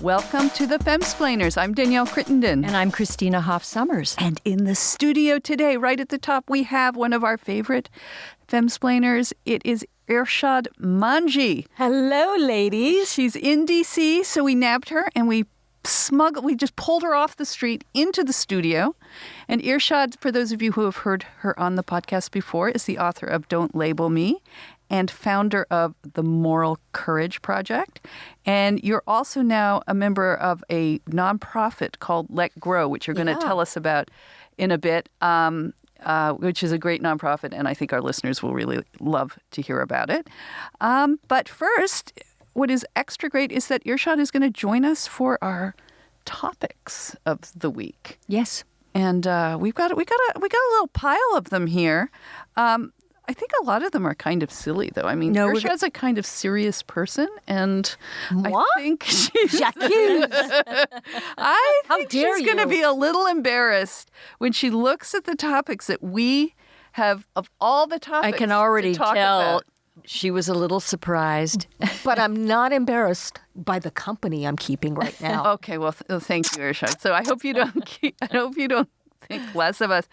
Welcome to the Femsplainers. I'm Danielle Crittenden. And I'm Christina Hoff-Summers. And in the studio today, right at the top, we have one of our favorite Femsplainers. It is Irshad Manji. Hello, ladies. She's in D.C., so we nabbed her and we just pulled her off the street into the studio. And Irshad, for those of you who have heard her on the podcast before, is the author of Don't Label Me and founder of the Moral Courage Project. And you're also now a member of a nonprofit called Let Grow, which you're going to tell us about in a bit, which is a great nonprofit, and I think our listeners will really love to hear about it. But first, what is extra great is that Irshad is going to join us for our topics of the week. Yes. And we got a little pile of them here. I think a lot of them are kind of silly, though. I mean, Irshad's a kind of serious person, and I think she's going to be a little embarrassed when she looks at the topics that we have, of all the topics. I can already tell about. She was a little surprised. But I'm not embarrassed by the company I'm keeping right now. Okay, well, thank you, Irshad. So I hope you don't think less of us.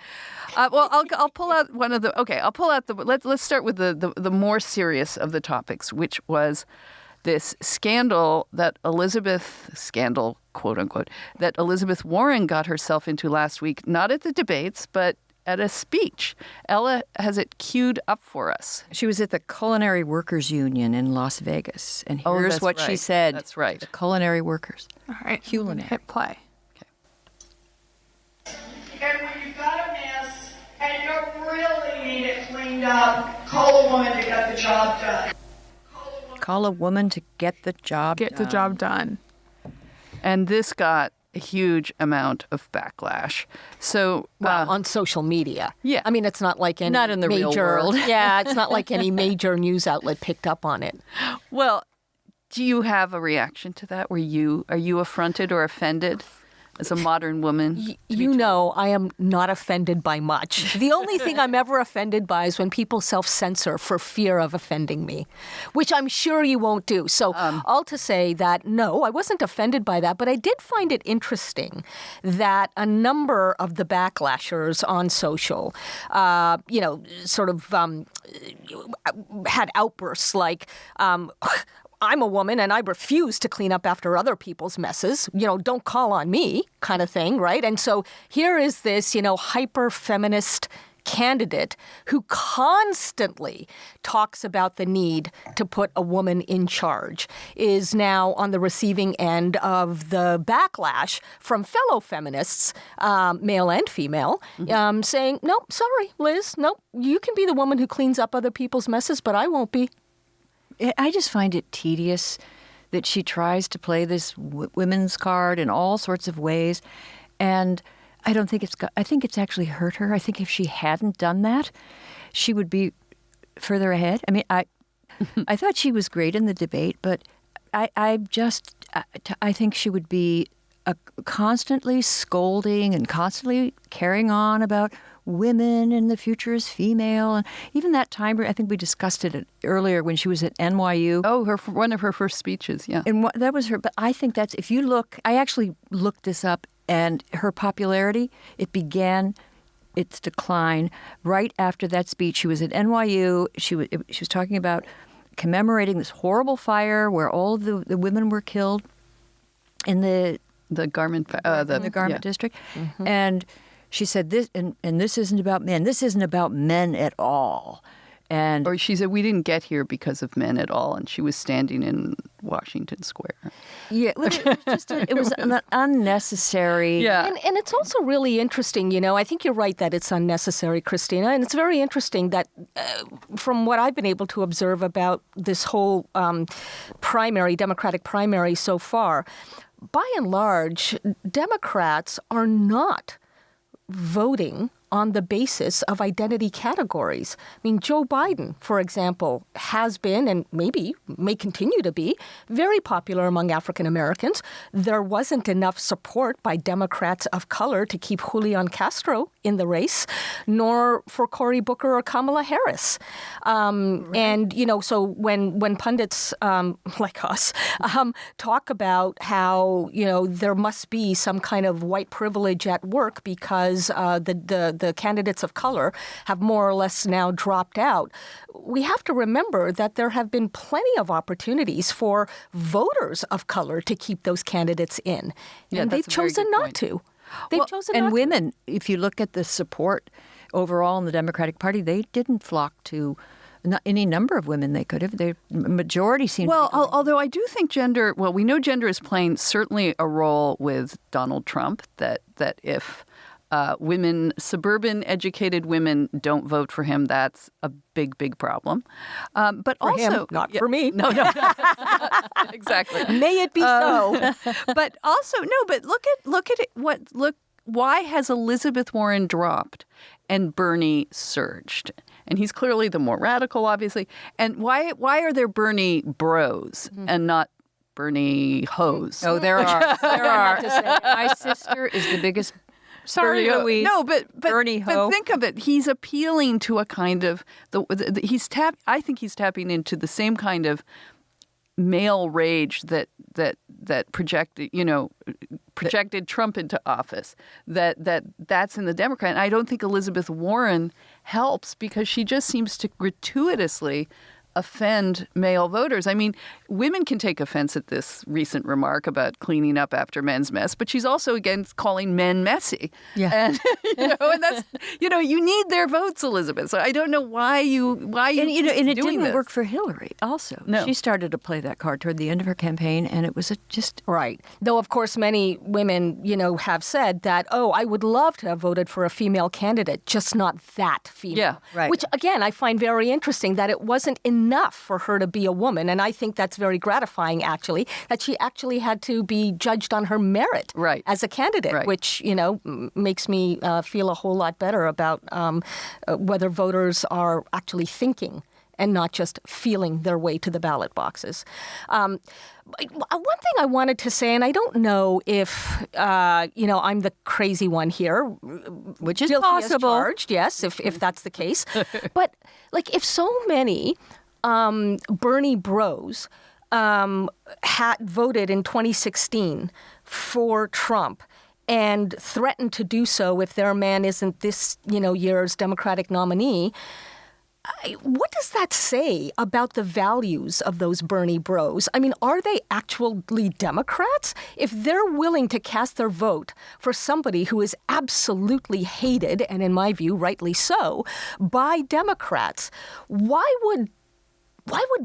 I'll pull out one of the. Okay, I'll pull out the. Let's start with the more serious of the topics, which was this scandal, quote unquote, that Elizabeth Warren got herself into last week, not at the debates, but at a speech. Ella has it queued up for us. She was at the Culinary Workers Union in Las Vegas, and here's what she said. That's right. The culinary workers. All right. Culinary. Hit play. And when you've got a mess and you really need it cleaned up, call a woman to get the job done. Call a woman to get the job done. Get the job done. And this got a huge amount of backlash. So, on social media. Yeah. I mean, it's not like any Not in the real world. Yeah, it's not like any major news outlet picked up on it. Well, do you have a reaction to that? Are you affronted or offended as a modern woman? You know, I am not offended by much. The only thing I'm ever offended by is when people self-censor for fear of offending me, which I'm sure you won't do. So all to say that, no, I wasn't offended by that, but I did find it interesting that a number of the backlashers on social, had outbursts like, I'm a woman and I refuse to clean up after other people's messes. Don't call on me kind of thing, right? And so here is this, hyper-feminist candidate who constantly talks about the need to put a woman in charge, is now on the receiving end of the backlash from fellow feminists, male and female, saying, no, sorry, Liz, no, you can be the woman who cleans up other people's messes, but I won't be. I just find it tedious that she tries to play this women's card in all sorts of ways, and I think it's actually hurt her. I think if she hadn't done that, she would be further ahead. I mean, I thought she was great in the debate, but I think she would be constantly scolding and constantly carrying on about women and the future is female. And even that time, I think we discussed it earlier when she was at NYU. Oh, one of her first speeches, yeah. And that was her. But I think that's, if you look, I actually looked this up, and her popularity, it began its decline right after that speech. She was at NYU. She was talking about commemorating this horrible fire where all of the women were killed in the garment district. Mm-hmm. And she said this, and this isn't about men. This isn't about men at all. Or she said, we didn't get here because of men at all. And she was standing in Washington Square. Yeah, it was an unnecessary. Yeah. And it's also really interesting, I think you're right that it's unnecessary, Christina. And it's very interesting that from what I've been able to observe about this whole Democratic primary so far, by and large, Democrats are not voting on the basis of identity categories. I mean, Joe Biden, for example, has been, and maybe may continue to be, very popular among African Americans. There wasn't enough support by Democrats of color to keep Julian Castro in the race, nor for Cory Booker or Kamala Harris. And, so when pundits like us talk about how, there must be some kind of white privilege at work because the candidates of color have more or less now dropped out, we have to remember that there have been plenty of opportunities for voters of color to keep those candidates in. Yeah, and they've chosen not to. They've chosen not and to. women, if you look at the support overall in the Democratic Party, they didn't flock to any number of women they could have. The majority seemed Well, to be although I do think we know gender is playing certainly a role with Donald Trump, that if women, suburban educated women don't vote for him, that's a big, big problem. But For also, him, not for me. No, exactly. May it be so. But also, but look at it. Why has Elizabeth Warren dropped and Bernie surged? And he's clearly the more radical, obviously. And why are there Bernie bros and not Bernie hoes? Oh, there are. My sister is the biggest. Sorry, Bernie, Louise. No, but Bernie ho. but think of it. He's appealing to a kind of I think he's tapping into the same kind of male rage that projected Trump into office. That's in the Democrat. And I don't think Elizabeth Warren helps because she just seems to gratuitously offend male voters. I mean, women can take offense at this recent remark about cleaning up after men's mess, but she's also again calling men messy. Yeah. And and that's you need their votes, Elizabeth. So I don't know why you And it doing didn't this. work for Hillary also. No. She started to play that card toward the end of her campaign, and it was just Right. Though, of course, many women, have said that, I would love to have voted for a female candidate, just not that female. Yeah, right. Which, again, I find very interesting that it wasn't enough for her to be a woman. And I think that's very gratifying, actually, that she actually had to be judged on her merit Right. as a candidate, Right. which, makes me feel a whole lot better about whether voters are actually thinking and not just feeling their way to the ballot boxes. One thing I wanted to say, and I don't know if, I'm the crazy one here. which is Guilty as possible. charged, yes, if that's the case. But, if so many Bernie bros had voted in 2016 for Trump and threatened to do so if their man isn't this, year's Democratic nominee, what does that say about the values of those Bernie bros? I mean, are they actually Democrats? If they're willing to cast their vote for somebody who is absolutely hated, and in my view, rightly so, by Democrats, why would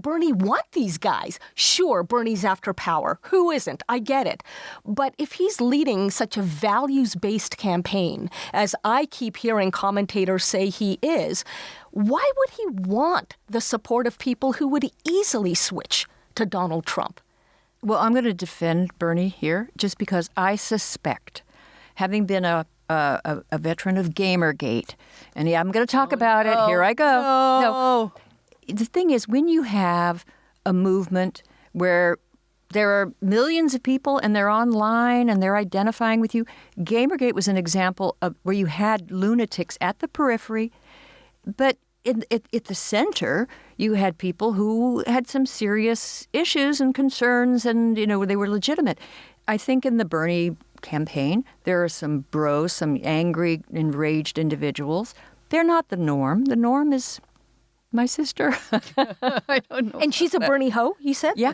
Bernie want these guys? Sure, Bernie's after power. Who isn't? I get it. But if he's leading such a values-based campaign, as I keep hearing commentators say he is, why would he want the support of people who would easily switch to Donald Trump? Well, I'm going to defend Bernie here just because I suspect, having been a veteran of Gamergate, and I'm going to talk about it. Here I go. No. The thing is, when you have a movement where there are millions of people and they're online and they're identifying with you, Gamergate was an example of where you had lunatics at the periphery, but at the center, you had people who had some serious issues and concerns, and they were legitimate. I think in the Bernie campaign, there are some bros, some angry, enraged individuals. They're not the norm. The norm is my sister. I don't know. And she's a Bernie ho, you said? Yeah.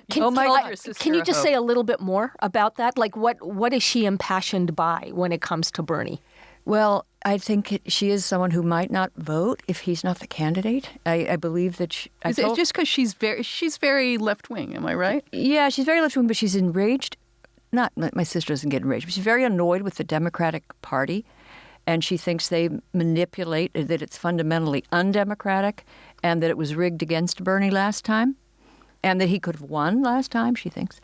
Can you just say a little bit more about that? Like, what is she impassioned by when it comes to Bernie? Well, I think she is someone who might not vote if he's not the candidate. I believe that Is it just because she's very left wing? Am I right? Yeah, she's very left wing, but she's enraged. Not my sister doesn't get enraged, but she's very annoyed with the Democratic Party, and she thinks they manipulate, that it's fundamentally undemocratic, and that it was rigged against Bernie last time, and that he could have won last time. She thinks.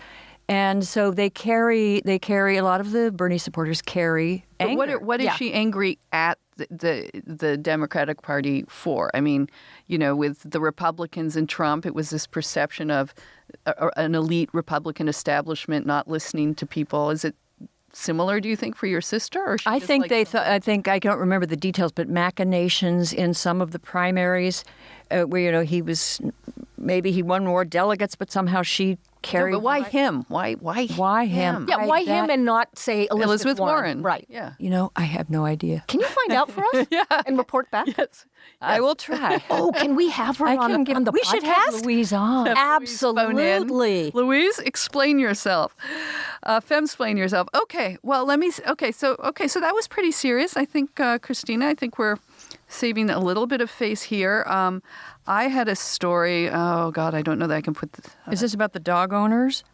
And so they carry a lot of the Bernie supporters carry anger. But what is she angry at the Democratic Party for? I mean, with the Republicans and Trump, it was this perception of an elite Republican establishment not listening to people. Is it similar, do you think, for your sister? Or I think I think I don't remember the details, but machinations in some of the primaries, where maybe he won more delegates, but somehow she carried. But why him? Why him? Yeah, why him and not, say, Elizabeth Warren? Right. Yeah. I have no idea. Can you find out for us and report back? Yes. I will try. Oh, can we have her on the podcast? We should have Louise on. Absolutely. Louise, explain yourself. Femsplain yourself. Okay. Well, so that was pretty serious. I think, Christina, we're saving a little bit of face here. I had a story. Oh God, I don't know that I can put. Is this about the dog owners?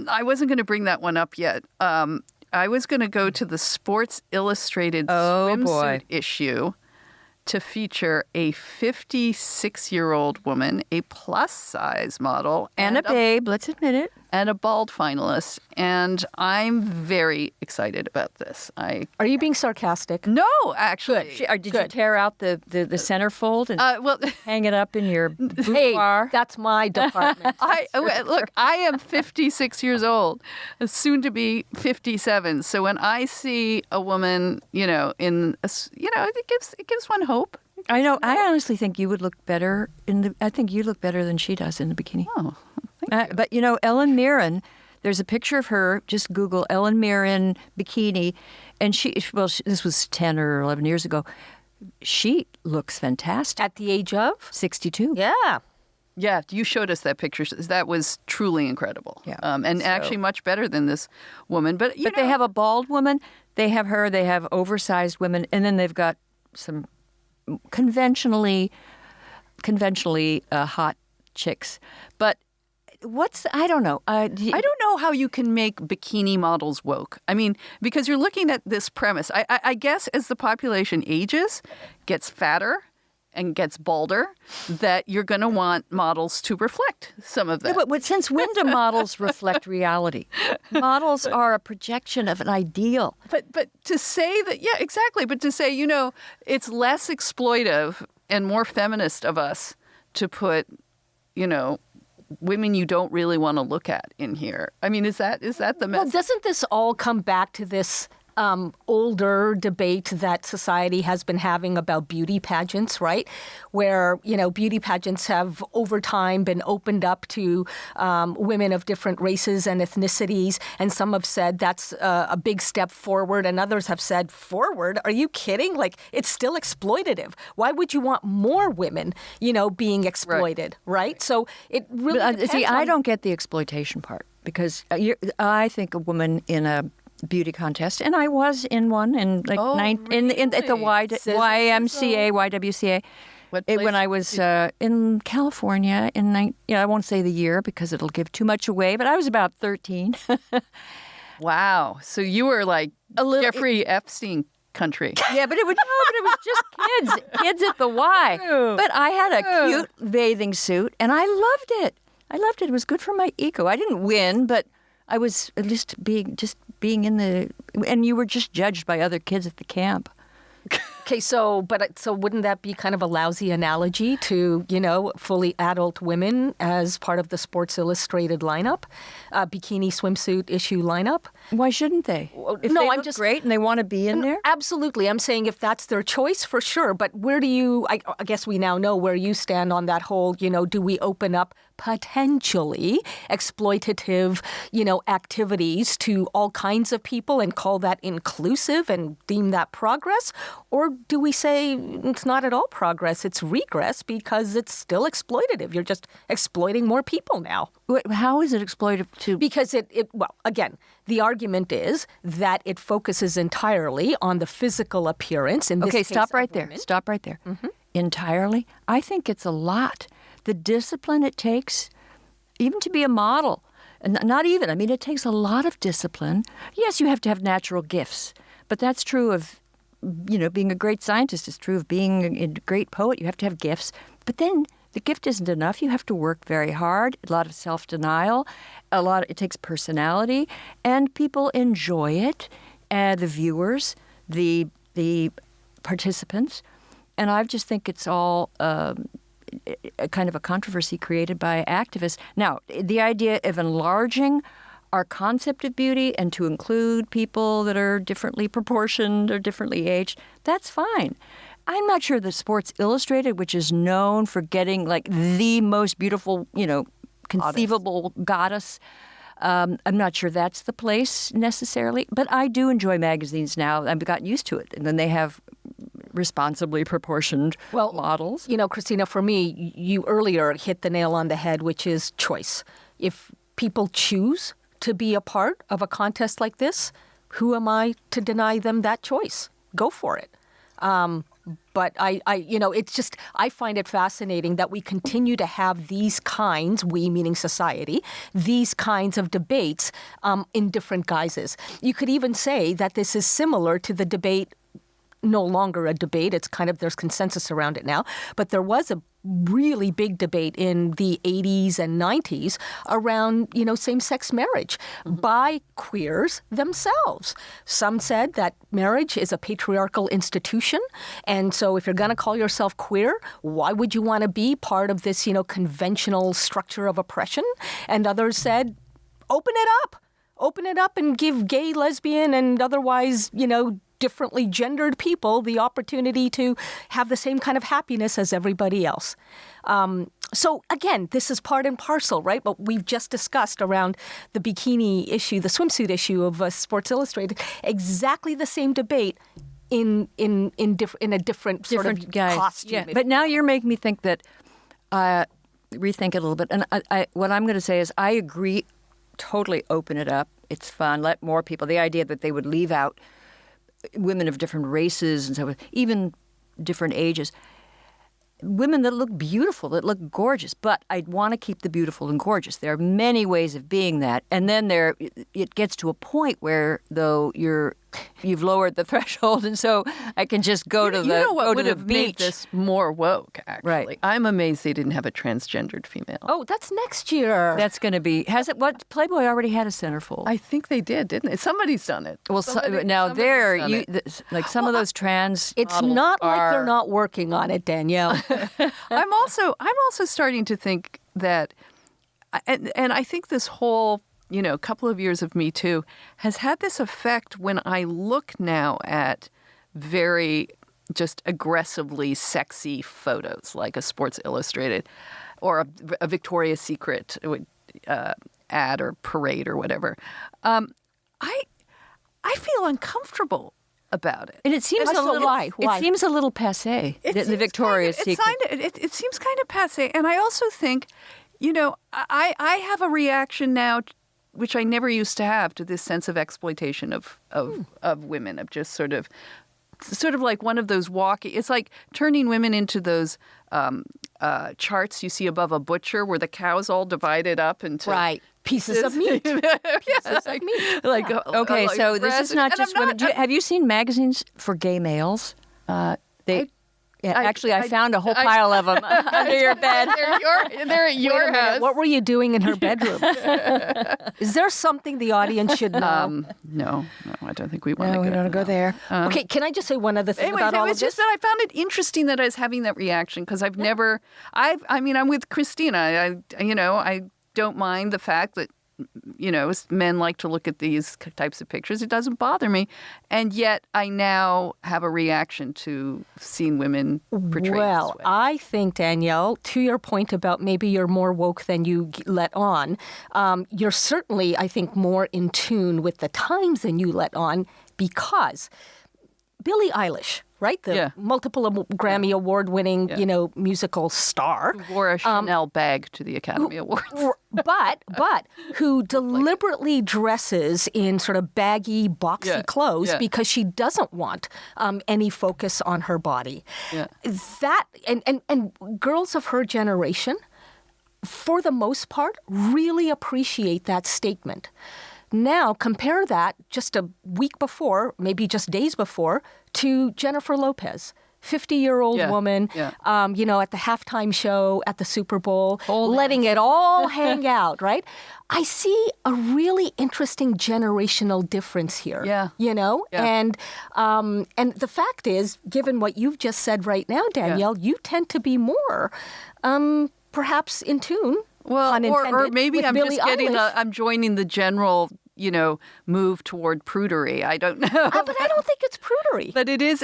I wasn't going to bring that one up yet. I was going to go to the Sports Illustrated swimsuit issue to feature a 56-year-old woman, a plus-size model. And a babe, let's admit it. And a bald finalist. And I'm very excited about this. Are you being sarcastic? No, actually. Did you tear out the centerfold and hang it up in your boudoir? Hey, that's my department. Look, I am 56 years old, soon to be 57. So when I see a woman, it gives one hope. I know. I honestly think you would look better I think you look better than she does in the bikini. Oh, thank you. But Ellen Mirren, there's a picture of her. Just Google Ellen Mirren bikini, and this was 10 or 11 years ago. She looks fantastic. At the age of 62. Yeah. Yeah, you showed us that picture. That was truly incredible. Yeah. Actually much better than this woman. But they have a bald woman. They have her. They have oversized women, and then they've got some conventionally hot chicks. But I don't know. I don't know how you can make bikini models woke. I mean, because you're looking at this premise. I guess as the population ages, gets fatter, and gets balder, that you're going to want models to reflect some of that. Yeah, but since when do models reflect reality? Models are a projection of an ideal. But to say that, yeah, exactly. But to say, it's less exploitive and more feminist of us to put, women you don't really want to look at in here. I mean, is that the message? Well, doesn't this all come back to this older debate that society has been having about beauty pageants, right? Where, beauty pageants have over time been opened up to women of different races and ethnicities. And some have said that's a big step forward. And others have said, forward? Are you kidding? Like, it's still exploitative. Why would you want more women, being exploited, right? So it really depends I don't get the exploitation part because I think a woman in a beauty contest, and I was in one in at the YMCA. When I was in California I won't say the year because it'll give too much away, but I was about 13. Wow. So you were like Jeffrey Epstein country. Yeah, but it was just kids at the Y. But I had a cute bathing suit and I loved it. It was good for my ego. I didn't win, but I was at least being in and you were just judged by other kids at the camp. Okay, so wouldn't that be kind of a lousy analogy to, fully adult women as part of the Sports Illustrated lineup, bikini swimsuit issue lineup? Why shouldn't they? If they look great and they want to be in there? Absolutely. I'm saying if that's their choice, for sure. But where do you, I guess we now know where you stand on that whole, do we open up potentially exploitative, activities to all kinds of people and call that inclusive and deem that progress? Or do we say it's not at all progress, it's regress because it's still exploitative? You're just exploiting more people now. How is it exploitative to? Because again, the argument is that it focuses entirely on the physical appearance. In this case, stop right there. Stop right there. Mm-hmm. Entirely? I think it's a lot. The discipline it takes, even to be a model, not even. I mean, it takes a lot of discipline. Yes, you have to have natural gifts, but that's true of, being a great scientist. It's true of being a great poet. You have to have gifts, but then the gift isn't enough. You have to work very hard, a lot of self-denial, it takes personality, and people enjoy it, the viewers, the participants, and I just think it's all a kind of a controversy created by activists. Now, the idea of enlarging our concept of beauty and to include people that are differently proportioned or differently aged, that's fine. I'm not sure that Sports Illustrated, which is known for getting like the most beautiful, conceivable goddess, I'm not sure that's the place necessarily. But I do enjoy magazines now. I've gotten used to it. And then they have responsibly proportioned models. Christina, for me, you earlier hit the nail on the head, which is choice. If people choose to be a part of a contest like this, who am I to deny them that choice? Go for it. But it's just, I find it fascinating that we continue to have these kinds, we meaning society, these kinds of debates in different guises. You could even say that this is similar to the debate, no longer a debate, it's kind of, there's consensus around it now, but there was a really big debate in the 80s and 90s around, same-sex marriage by queers themselves. Some said that marriage is a patriarchal institution, and so if you're going to call yourself queer, why would you want to be part of this, conventional structure of oppression? And others said, open it up and give gay, lesbian, and otherwise, differently gendered people the opportunity to have the same kind of happiness as everybody else. So again, this is part and parcel, right? But we've just discussed around the bikini issue, the swimsuit issue of Sports Illustrated, exactly the same debate in a different sort of guise. Costume. Yeah. But now you're making me think that rethink it a little bit. And what I'm going to say is I agree. Totally open it up. It's fun. Let more people. The idea that they would leave out women of different races and so forth, even different ages. Women that look beautiful, that look gorgeous, but I want to keep the beautiful and gorgeous. There are many ways of being that. And then it gets to a point where, though, you've lowered the threshold, and so I can just go to the beach. You know what would have made this more woke, actually? Right. I'm amazed they didn't have a transgendered female. Oh, that's next year. That's going to be... What Playboy already had a centerfold. I think they did, didn't they? Somebody's done it. Well, some of those trans It's models not like they're not working on it, Danielle. I'm also starting to think that, and I think this whole couple of years of Me Too has had this effect when I look now at very just aggressively sexy photos like a Sports Illustrated or a Victoria's Secret ad or parade or whatever. I feel uncomfortable about it. And it seems a little why? It seems a little passé. The Victoria's Secret. It seems kind of passé, and I also think, I have a reaction now, which I never used to have, to this sense of exploitation of women, of just sort of like one of those walking. It's like turning women into those charts you see above a butcher, where the cow's all divided up into pieces of meat. Pieces of meat. Like okay, so this is not just women. Have you seen magazines for gay males? Actually, I found a whole pile of them under your bed. They're at your house. What were you doing in her bedroom? Is there something the audience should know? No, I don't think we want to go. No, we don't go there. Okay, can I just say one other thing about all of this? It's just that I found it interesting that I was having that reaction, because I'm with Christina. I don't mind the fact that, men like to look at these types of pictures. It doesn't bother me. And yet I now have a reaction to seeing women portrayed this way. Well, I think, Danielle, to your point about maybe you're more woke than you let on, you're certainly, I think, more in tune with the times than you let on, because Billie Eilish, right? The multiple Grammy Award-winning, musical star. Who wore a Chanel bag to the Academy Awards. But who deliberately dresses in sort of baggy, boxy clothes because she doesn't want any focus on her body. Yeah. That and girls of her generation, for the most part, really appreciate that statement. Now, compare that just a week before, maybe just days before, to Jennifer Lopez, 50-year-old woman, at the halftime show at the Super Bowl, letting it all hang out, right? I see a really interesting generational difference here. Yeah. And the fact is, given what you've just said right now, Danielle, you tend to be more perhaps in tune Well, pun or intended, maybe with I'm Billie just getting Eilish. I'm joining the general, move toward prudery. I don't know. But I don't think it's prudery. But it is.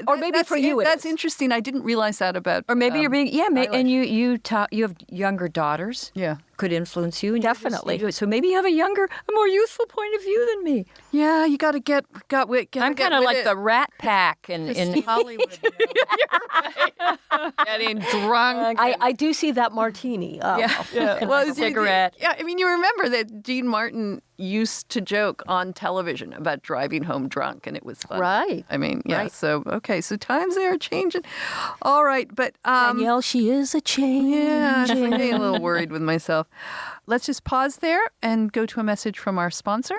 Or maybe for you it That's is. interesting. I didn't realize that about. Or maybe you're being and Eilish. you have younger daughters. Yeah. Could influence you. And Definitely. you do it. So maybe you have a more youthful point of view than me. Yeah, you got to get I'm kind of like the Rat Pack in Hollywood. Getting drunk. I do see that martini. Oh. Yeah. Well, cigarette. Yeah, I mean, you remember that Dean Martin used to joke on television about driving home drunk, and it was fun. Right. I mean, yeah. Right. So so times they are changing. All right, but Danielle, she is a change. yeah, I'm getting a little worried with myself. Let's just pause there and go to a message from our sponsor.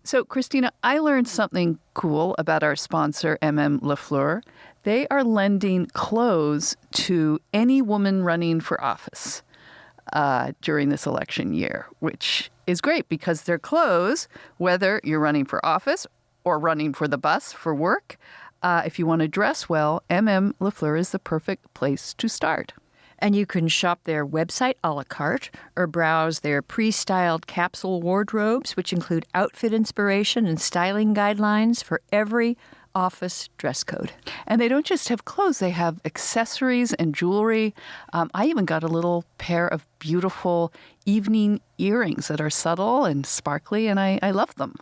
So, Christina, I learned something cool about our sponsor, Lafleur. They are lending clothes to any woman running for office during this election year, which is great because their clothes, whether you're running for office or running for the bus for work, if you want to dress well, Lafleur is the perfect place to start. And you can shop their website a la carte or browse their pre-styled capsule wardrobes, which include outfit inspiration and styling guidelines for every office dress code. And they don't just have clothes, they have accessories and jewelry. I even got a little pair of beautiful evening earrings that are subtle and sparkly, and I love them.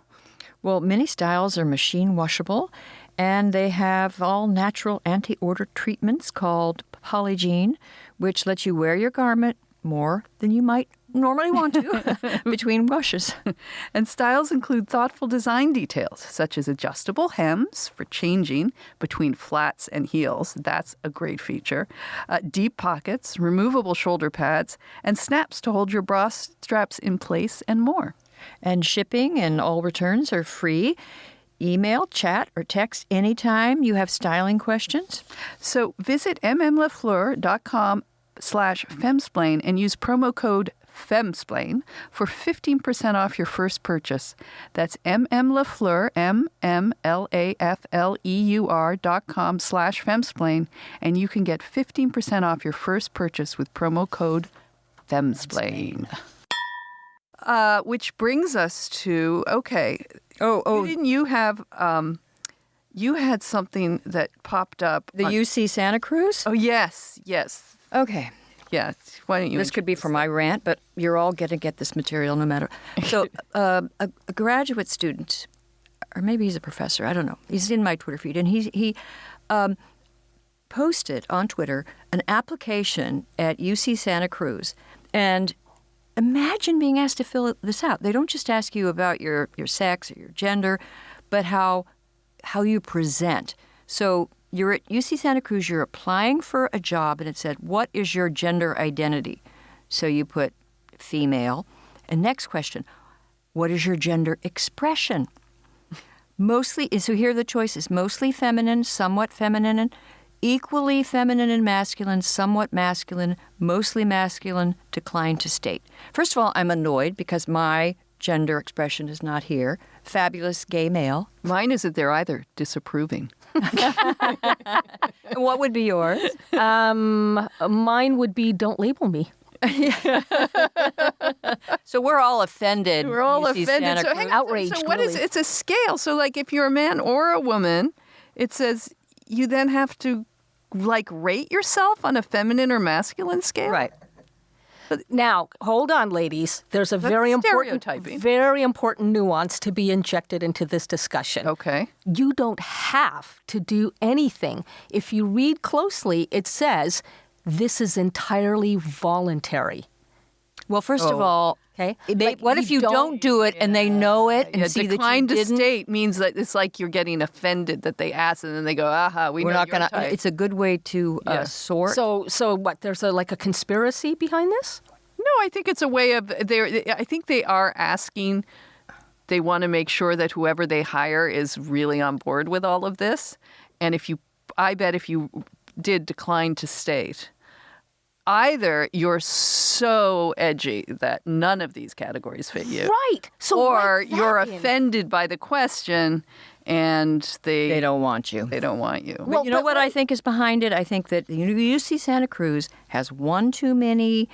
Well, many styles are machine washable, and they have all natural anti-odor treatments called Polygiene, which lets you wear your garment more than you might normally want to between washes. And styles include thoughtful design details, such as adjustable hems for changing between flats and heels. That's a great feature. Deep pockets, removable shoulder pads, and snaps to hold your bra straps in place, and more. And shipping and all returns are free. Email, chat, or text anytime you have styling questions. So visit mmlafleur.com/femsplain and use promo code FEMSPLAIN for 15% off your first purchase. That's mmlafleur, mmlafleur.com/femsplain, and you can get 15% off your first purchase with promo code FEMSPLAIN. Which brings us to, okay. Didn't you have, you had something that popped up. The UC Santa Cruz? Oh, yes. Okay. Yeah. Why don't you? This could be for my rant, but you're all going to get this material no matter. So a graduate student, or maybe he's a professor, I don't know. He's in my Twitter feed, and he posted on Twitter an application at UC Santa Cruz. And imagine being asked to fill this out. They don't just ask you about your sex or your gender, but how you present. So you're at UC Santa Cruz, you're applying for a job, and it said, what is your gender identity? So you put female. And next question, what is your gender expression? So here are the choices: mostly feminine, somewhat feminine, equally feminine and masculine, somewhat masculine, mostly masculine, decline to state. First of all, I'm annoyed because my gender expression is not here. Fabulous gay male. Mine isn't there either. Disapproving. What would be yours? Mine would be don't label me. So we're all offended. We're all UC offended. Santa So Cruz. hang on. Outraged, So what is really. it's a scale. So like if you're a man or a woman, it says you then have to rate yourself on a feminine or masculine scale. Right. Now, hold on, ladies. There's a That's very stereotyping. important nuance to be injected into this discussion. Okay. You don't have to do anything. If you read closely, it says this is entirely voluntary. Well, first of all, Okay? what if you don't do it and they know it and see that you decline to didn't? state means that it's like you're getting offended that they ask, and then they go, "Aha, We're know not you're going to. type." It's a good way to sort. So what? There's a conspiracy behind this? No, I think it's a way of I think they are asking. They want to make sure that whoever they hire is really on board with all of this. And I bet if you did decline to state, either you're so edgy that none of these categories fit you. Right. So or write that you're in. offended by the question and They don't want you. they don't want you. But you know what I think is behind it? I think that UC Santa Cruz has one too many,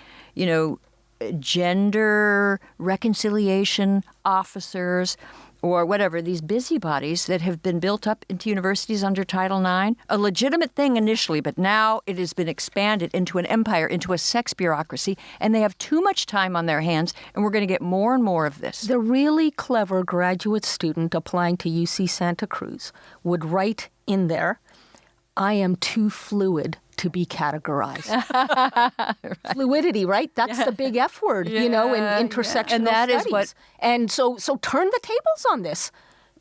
gender reconciliation officers or whatever, these busybodies that have been built up into universities under Title IX. A legitimate thing initially, but now it has been expanded into an empire, into a sex bureaucracy, and they have too much time on their hands, and we're going to get more and more of this. The really clever graduate student applying to UC Santa Cruz would write in there, I am too fluid to be categorized. Right. Fluidity, right? That's the big F word, in intersectional And that is studies. what- And so turn the tables on this.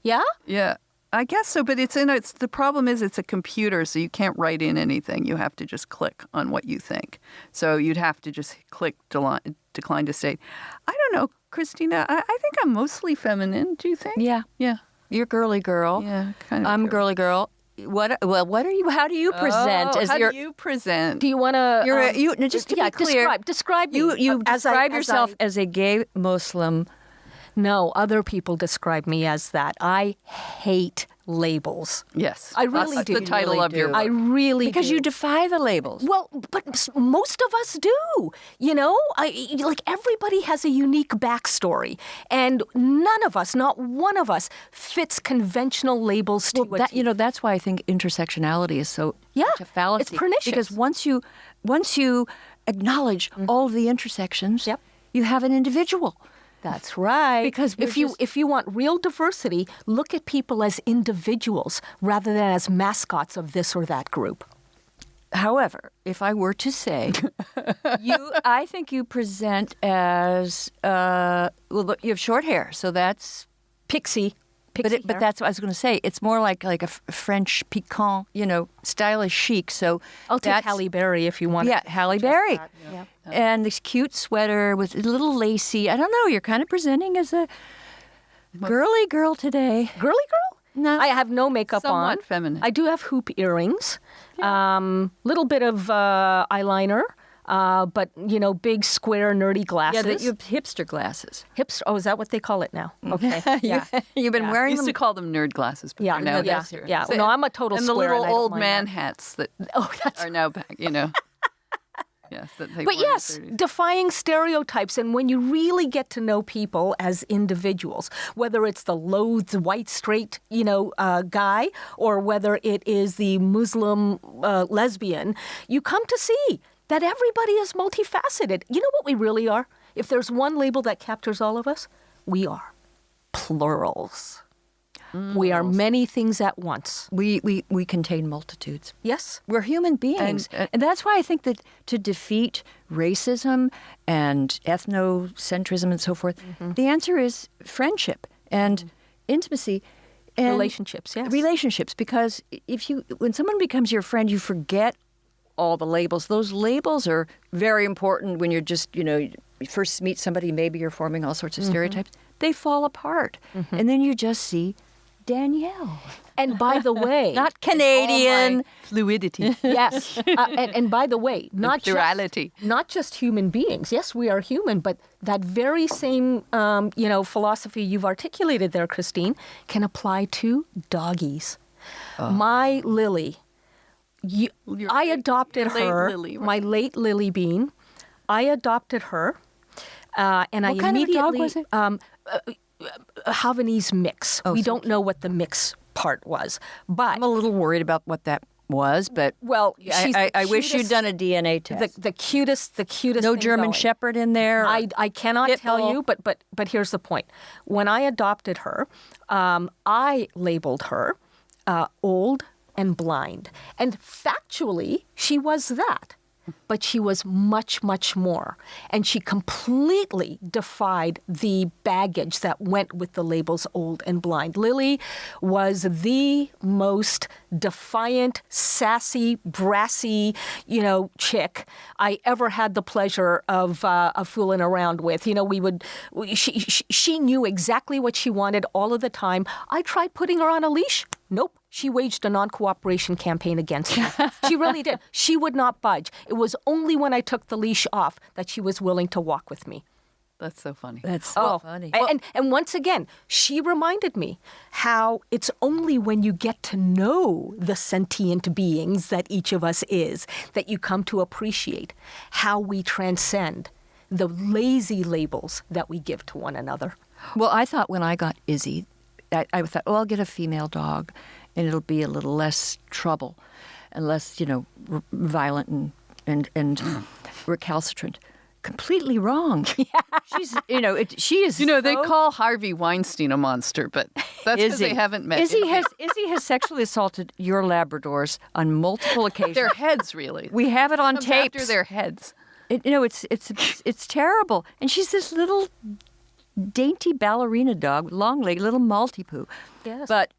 Yeah? Yeah, I guess so. But the problem is it's a computer, so you can't write in anything. You have to just click on what you think. So you'd have to just click decline to state. I don't know, Christina. I think I'm mostly feminine. Do you think? Yeah. Yeah. You're girly girl. Yeah, kind of. I'm girly girl. What are you? How do you present? How do you present? Do you want to... Just to be clear, describe me. you As I- describe as yourself I- as a gay Muslim. No, other people describe me as that. I hate labels. Yes, I really that's do. the title really of your do. book. I really Because do. you defy the labels. Well, but most of us do. Everybody has a unique backstory, and none of us, not one of us, fits conventional labels to a T. That's why I think intersectionality is so Yeah, such a fallacy. it's pernicious. Because once you acknowledge all of the intersections, Yep. you have an individual. That's right. Because we're if you want real diversity, look at people as individuals rather than as mascots of this or that group. However, if I were to say, I think you present as look, you have short hair, so that's Pixie but hair. that's what I was going to say. It's more like a French piquant, stylish chic. So I'll take that's- Halle Berry if you want. Yeah, Halle Berry. Yeah. And this cute sweater with a little lacy. I don't know. You're kind of presenting as a girly girl today. Girly girl? No. I have no makeup Somewhat on. feminine. I do have hoop earrings. Little bit of eyeliner. But, big, square, nerdy glasses. You have hipster glasses. Hipster. Oh, is that what they call it now? Okay. Yeah. You've been I wearing used them. to call them nerd glasses, but Yeah, they're now yeah, hipster. yeah. No, I'm a total and the square, little and I don't old mind man that. hats that Oh, that's are now back, Yes, that they But wore in the yes, 30s. defying stereotypes. And when you really get to know people as individuals, whether it's the loathed white straight, guy, or whether it is the Muslim lesbian, you come to see that everybody is multifaceted. You know what we really are? If there's one label that captures all of us, we are plurals. We are many things at once. We contain multitudes. Yes? We're human beings. And- And that's why I think that to defeat racism and ethnocentrism and so forth, the answer is friendship and intimacy. And Relationships, yes. Relationships, because when someone becomes your friend, you forget all the labels. Those labels are very important when you're just, you first meet somebody, maybe you're forming all sorts of stereotypes. They fall apart. And then you just see Danielle. And by the way, Not Canadian. Fluidity. yes. And by the way, plurality. Not just human beings. Yes, we are human, but that very same, philosophy you've articulated there, Christine, can apply to doggies. My Lily, I adopted late her, Lily, right? my late Lily Bean. I adopted her, and I What kind of a dog immediately was it? a Havanese mix. We so don't know what the mix part was, but I'm a little worried about what that was, but well, she's the I wish you'd cutest- done a DNA test. the cutest. No thing German going. Shepherd in there. I cannot Pit tell bull. you, but here's the point. When I adopted her, I labeled her old and blind, and factually, she was that. But she was much, much more. And she completely defied the baggage that went with the labels old and blind. Lily was the most defiant, sassy, brassy, chick I ever had the pleasure of fooling around with. She knew exactly what she wanted all of the time. I tried putting her on a leash. Nope. she waged a non-cooperation campaign against me. She really did. She would not budge. It was only when I took the leash off that she was willing to walk with me. That's so funny. That's so funny. And once again, she reminded me how it's only when you get to know the sentient beings that each of us is that you come to appreciate how we transcend the lazy labels that we give to one another. Well, I thought when I got Izzy, I thought, oh, I'll get a female dog, and it'll be a little less trouble, and less, violent and recalcitrant. Completely wrong. Yeah. She's, she is. They call Harvey Weinstein a monster, but that's because they haven't met. Izzy has sexually assaulted your Labradors on multiple occasions. Their heads, really. We have it on tape. After their heads. It's terrible. And she's this little dainty ballerina dog, long leg, little Maltipoo. Yes. But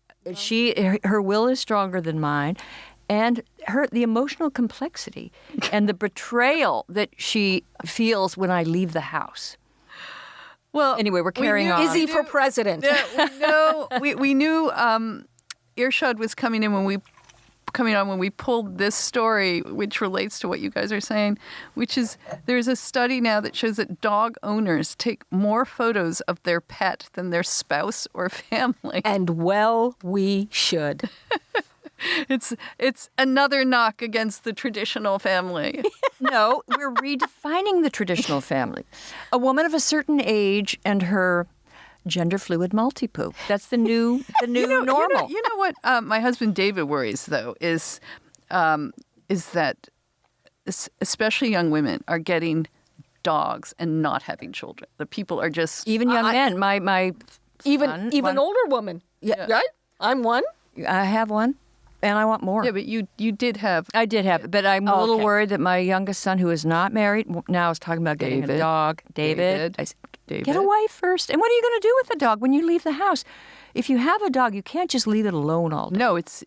her will is stronger than mine, and the emotional complexity and the betrayal that she feels when I leave the house. Well, anyway, we're carrying on. Izzy for president. We knew Irshad was coming on when we pulled this story, which relates to what you guys are saying, which is there's a study now that shows that dog owners take more photos of their pet than their spouse or family. And well, we should. It's another knock against the traditional family. No, we're redefining the traditional family. A woman of a certain age and her gender fluid Maltipoo. That's the new normal. You know what my husband David worries though is that especially young women are getting dogs and not having children. The people are just even young men. My even older women. Yeah, right. I'm one. I have one. And I want more. Yeah, but you did have. I did have, but I'm a little worried that my youngest son, who is not married, now is talking about getting a dog. David. I said, get a wife first. And what are you going to do with the dog when you leave the house? If you have a dog, you can't just leave it alone all day. No, it's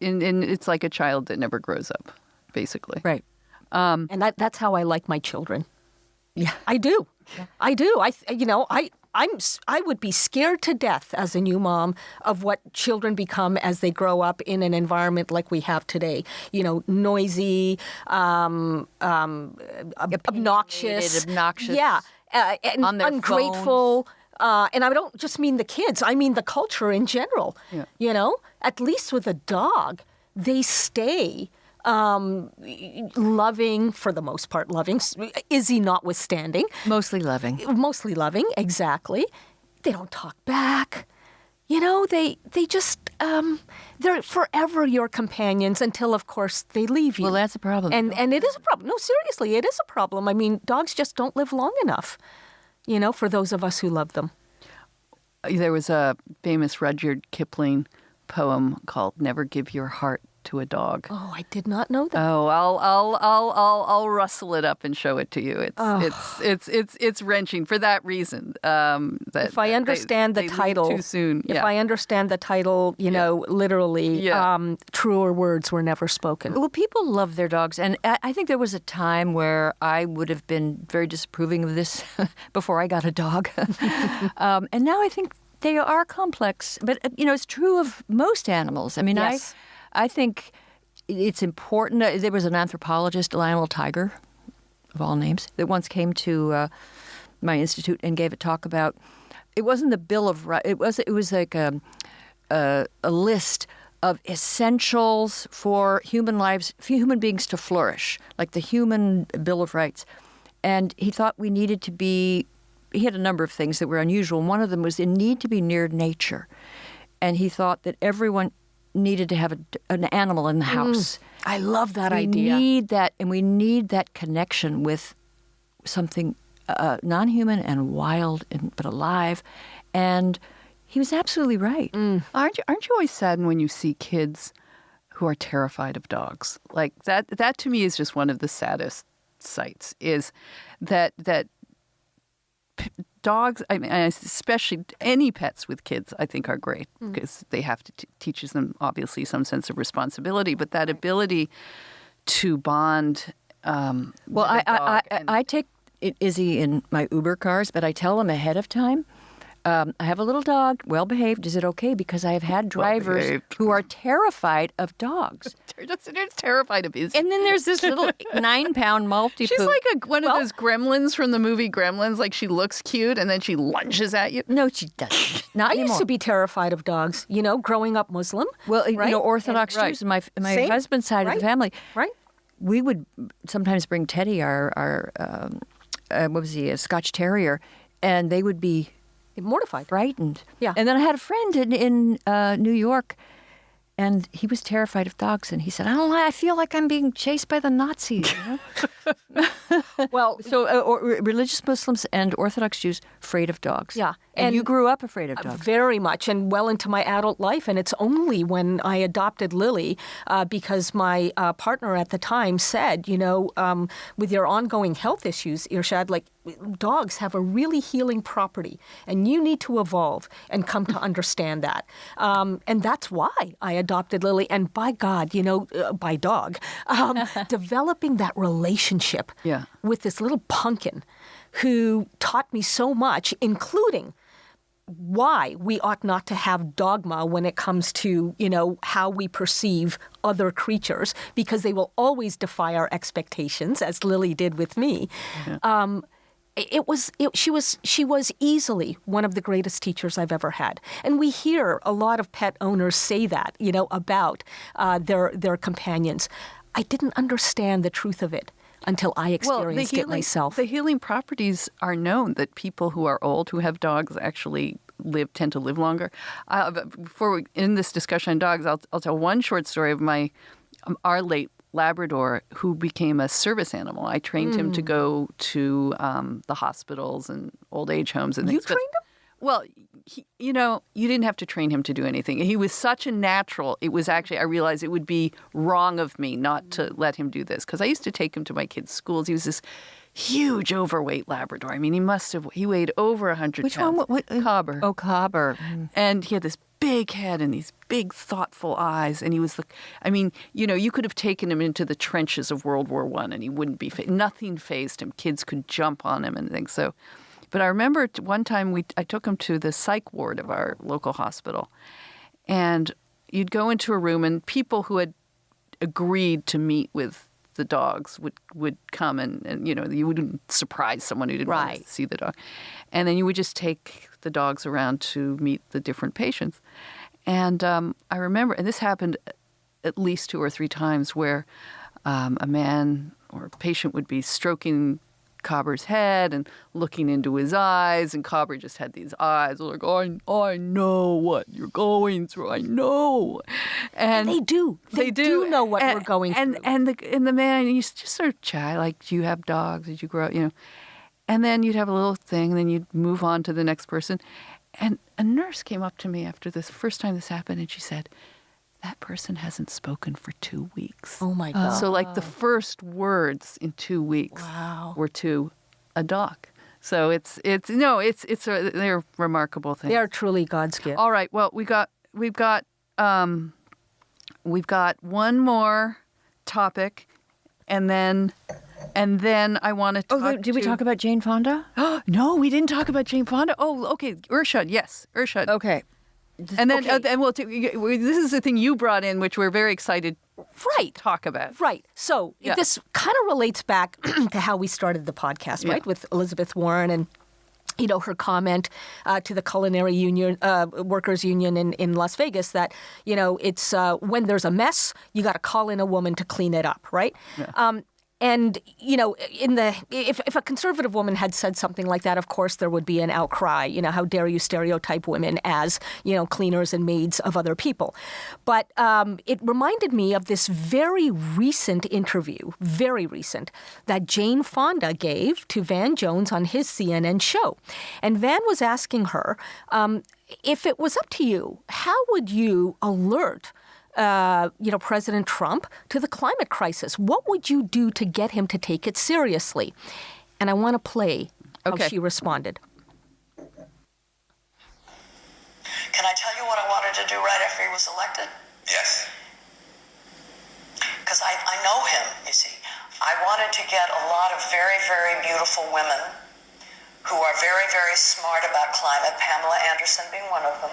like a child that never grows up, basically. Right. And that's how I like my children. Yeah, I do. Yeah. I do. I would be scared to death as a new mom of what children become as they grow up in an environment like we have today. Noisy, obnoxious. Yeah, and on their ungrateful. And I don't just mean the kids. I mean the culture in general. Yeah. At least with a dog, they stay loving, for the most part, loving. Izzy notwithstanding. Mostly loving, exactly. They don't talk back. They just, they're forever your companions until, of course, they leave you. Well, that's a problem. And it is a problem. No, seriously, it is a problem. I mean, dogs just don't live long enough, for those of us who love them. There was a famous Rudyard Kipling poem called "Never Give Your Heart to a Dog." Oh, I did not know that. Oh, I'll rustle it up and show it to you. It's wrenching for that reason. If I understand the title too soon. If I understand the title, literally, truer words were never spoken. Well, people love their dogs, and I think there was a time where I would have been very disapproving of this before I got a dog, and now I think they are complex. But it's true of most animals. I mean, yes. I think it's important. There was an anthropologist, Lionel Tiger, of all names, that once came to my institute and gave a talk about. It wasn't the Bill of Rights. It was like a list of essentials for human beings to flourish, like the human Bill of Rights. And he thought we needed to be. He had a number of things that were unusual. One of them was the need to be near nature, and he thought that everyone needed to have an animal in the house. I love that idea. We need that, and we need that connection with something non-human and wild, but alive. And he was absolutely right. Aren't you always saddened when you see kids who are terrified of dogs? Like that to me is just one of the saddest sights. Is that dogs, I mean, especially any pets with kids, I think are great because they have to teaches them obviously some sense of responsibility, but that ability to bond. I take Izzy in my Uber cars, but I tell them ahead of time. I have a little dog, well behaved. Is it okay? Because I have had drivers Well-behaved. who are terrified of dogs. It's terrified of his. And then there's this little 9-pound Maltipoo. She's like one of those gremlins from the movie Gremlins. Like she looks cute and then she lunges at you. No, she doesn't. Not I anymore. used to be terrified of dogs, growing up Muslim. Well, right? Orthodox And- Jews, my Same. husband's side of the family. Right. We would sometimes bring Teddy, our what was he, a Scotch Terrier, and they would be Mortified. frightened. Yeah. And then I had a friend in New York, and he was terrified of dogs, and he said, I feel like I'm being chased by the Nazis. Well, So religious Muslims and Orthodox Jews afraid of dogs. Yeah. And And- you grew up afraid of dogs. very much, and well into my adult life. And it's only when I adopted Lily, because my partner at the time said, with your ongoing health issues, Irshad, like dogs have a really healing property, and you need to evolve and come to understand that. And that's why I adopted Lily. And by God, by dog, developing that relationship Yeah. with this little pumpkin who taught me so much, including why we ought not to have dogma when it comes to, how we perceive other creatures, because they will always defy our expectations, as Lily did with me. She was easily one of the greatest teachers I've ever had. And we hear a lot of pet owners say that, about their companions. I didn't understand the truth of it until I experienced it myself. The healing properties are known that people who are old who have dogs actually tend to live longer. In this discussion on dogs, I'll tell one short story of our late Labrador who became a service animal. I trained him to go to the hospitals and old age homes and things. You trained him? Well, you didn't have to train him to do anything. He was such a natural. It was actually, I realized it would be wrong of me not to let him do this, because I used to take him to my kids' schools. He was this huge overweight Labrador. I mean, he weighed over 100 Which pounds. one? What? Cobber. Oh, Cobber. And he had this big head and these big, thoughtful eyes. And he was you could have taken him into the trenches of World War I and he wouldn't be, nothing fazed him. Kids could jump on him and things. So, but I remember one time I took him to the psych ward of our local hospital. And you'd go into a room and people who had agreed to meet with the dogs would come and you wouldn't surprise someone who didn't want to see the dog. And then you would just take the dogs around to meet the different patients. And I remember, and this happened at least 2 or 3 times, where a man or a patient would be stroking Cobber's head and looking into his eyes, and Cobber just had these eyes like, I know what you're going through. I know. And they do. They do know what we're going through. And the man used to just sort of chat, like, do you have dogs? Did you grow up? And then you'd have a little thing, and then you'd move on to the next person. And a nurse came up to me after this first time this happened, and she said, that person hasn't spoken for 2 weeks. Oh, my God. So like the first words in 2 weeks were to a dog. So they're remarkable things. They are truly God's gift. All right. Well, we've got one more topic, and then I want to talk. Did we talk about Jane Fonda? No, we didn't talk about Jane Fonda. Oh, okay. Irshad, yes, Irshad. Okay. And then this is the thing you brought in, which we're very excited Right. to talk about. Right. So Yeah. this kind of relates back to how we started the podcast, right? With Elizabeth Warren and, her comment to the Culinary Union, Workers Union in Las Vegas that, it's when there's a mess, you got to call in a woman to clean it up, right? Yeah. And, if a conservative woman had said something like that, of course, there would be an outcry. How dare you stereotype women as, cleaners and maids of other people. But it reminded me of this very recent interview, that Jane Fonda gave to Van Jones on his CNN show. And Van was asking her, if it was up to you, how would you alert President Trump to the climate crisis? What would you do to get him to take it seriously? And I want to play how she responded. Can I tell you what I wanted to do right after he was elected? Yes. Because I know him, you see. I wanted to get a lot of very, very beautiful women who are very, very smart about climate, Pamela Anderson being one of them,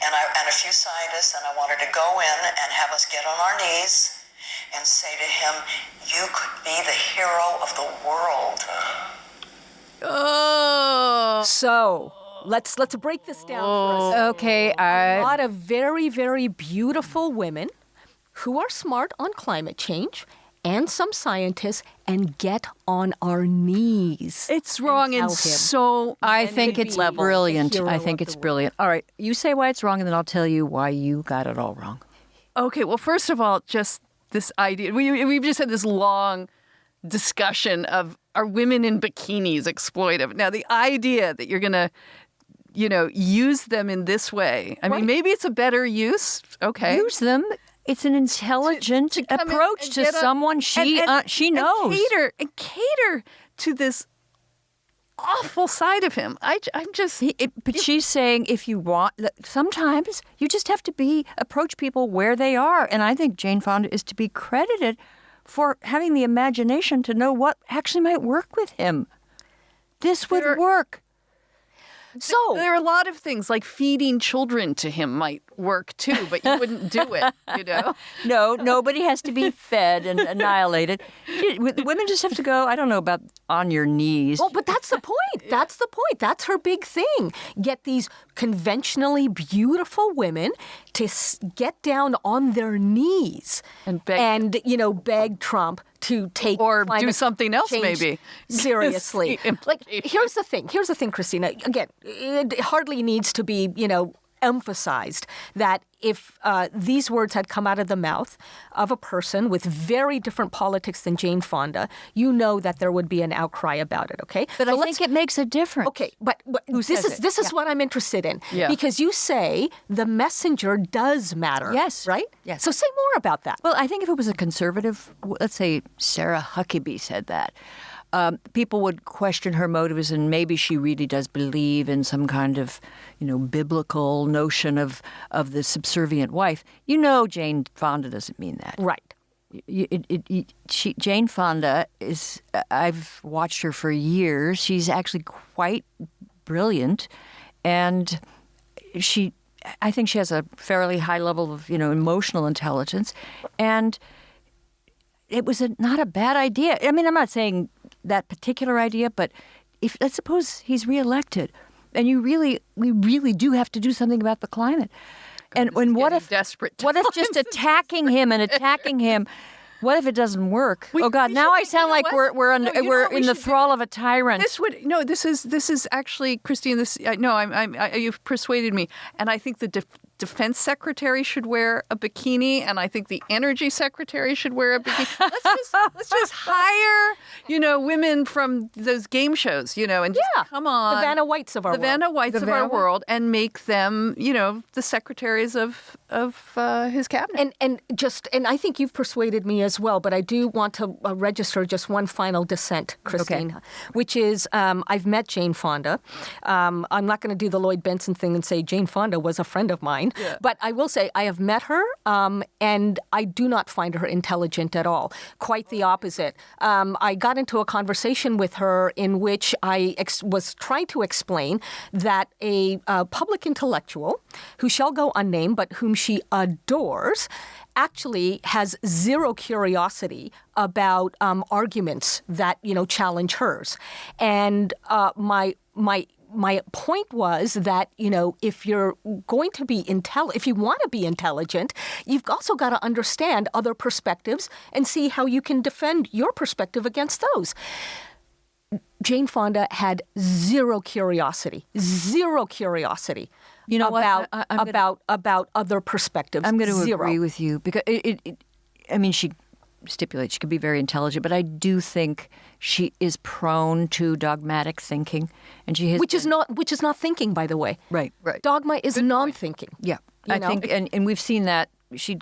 and a few scientists, and I wanted to go in and have us get on our knees and say to him, you could be the hero of the world. Oh. So let's break this down for us. Okay, A lot of very, very beautiful women who are smart on climate change and some scientists and get on our knees. It's wrong in tell him. so I And think to it's be brilliant. the hero I think of it's the brilliant. All right, you say why it's wrong, and then I'll tell you why you got it all wrong. Okay, well, first of all, just this idea. We've just had this long discussion of are women in bikinis exploitive? Now, the idea that you're going to, use them in this way. I mean, maybe it's a better use. Okay. Use them. It's an intelligent to come in approach and to get someone she knows. And cater to this awful side of him. I'm just. But she's saying if you want, sometimes you just have to approach people where they are. And I think Jane Fonda is to be credited for having the imagination to know what actually might work with him. This would work. So there are a lot of things like feeding children to him might work too, but you wouldn't do it, No, nobody has to be fed and annihilated. Women just have to go, I don't know about on your knees. Well, but that's the point. That's the point. That's her big thing. Get these conventionally beautiful women to get down on their knees and beg Trump to take or do something else change maybe seriously. Like here's the thing, Christina. Again, it hardly needs to be emphasized that if these words had come out of the mouth of a person with very different politics than Jane Fonda, that there would be an outcry about it, okay? But I think it makes a difference. Okay, but this is what I'm interested in. Yeah. Because you say the messenger does matter. Yes. Right? Yes. So say more about that. Well, I think if it was a conservative, let's say Sarah Huckabee said that, people would question her motives, and maybe she really does believe in some kind of, biblical notion of the subservient wife. Jane Fonda doesn't mean that. Right. Jane Fonda is, I've watched her for years. She's actually quite brilliant, and I think she has a fairly high level of, emotional intelligence, and it was not a bad idea. I mean, I'm not saying that particular idea, but let's suppose he's reelected, and we really do have to do something about the climate. And what if desperate? What if just attacking him? What if it doesn't work? Now I sound like we're in the thrall of a tyrant. This is actually, Christine. You've persuaded me, and I think the defense secretary should wear a bikini, and I think the energy secretary should wear a bikini. Let's just hire, women from those game shows, and just come on, the Vanna Whites of our world, and make them, the secretaries of his cabinet. And I think you've persuaded me as well, but I do want to register just one final dissent, Christina, which is I've met Jane Fonda. I'm not going to do the Lloyd Benson thing and say Jane Fonda was a friend of mine. Yeah. But I will say I have met her, and I do not find her intelligent at all. Quite the opposite. I got into a conversation with her in which I was trying to explain that a public intellectual, who shall go unnamed, but whom she adores, actually has zero curiosity about arguments that, challenge hers. And my point was that, if you're going to be if you want to be intelligent, you've also got to understand other perspectives and see how you can defend your perspective against those. Jane Fonda had zero curiosity about other perspectives. I'm going to agree with you because she stipulates she can be very intelligent, but I do think she is prone to dogmatic thinking, and she has which is not thinking, by the way. Right. Dogma is non-thinking. Yeah, I think, and we've seen that she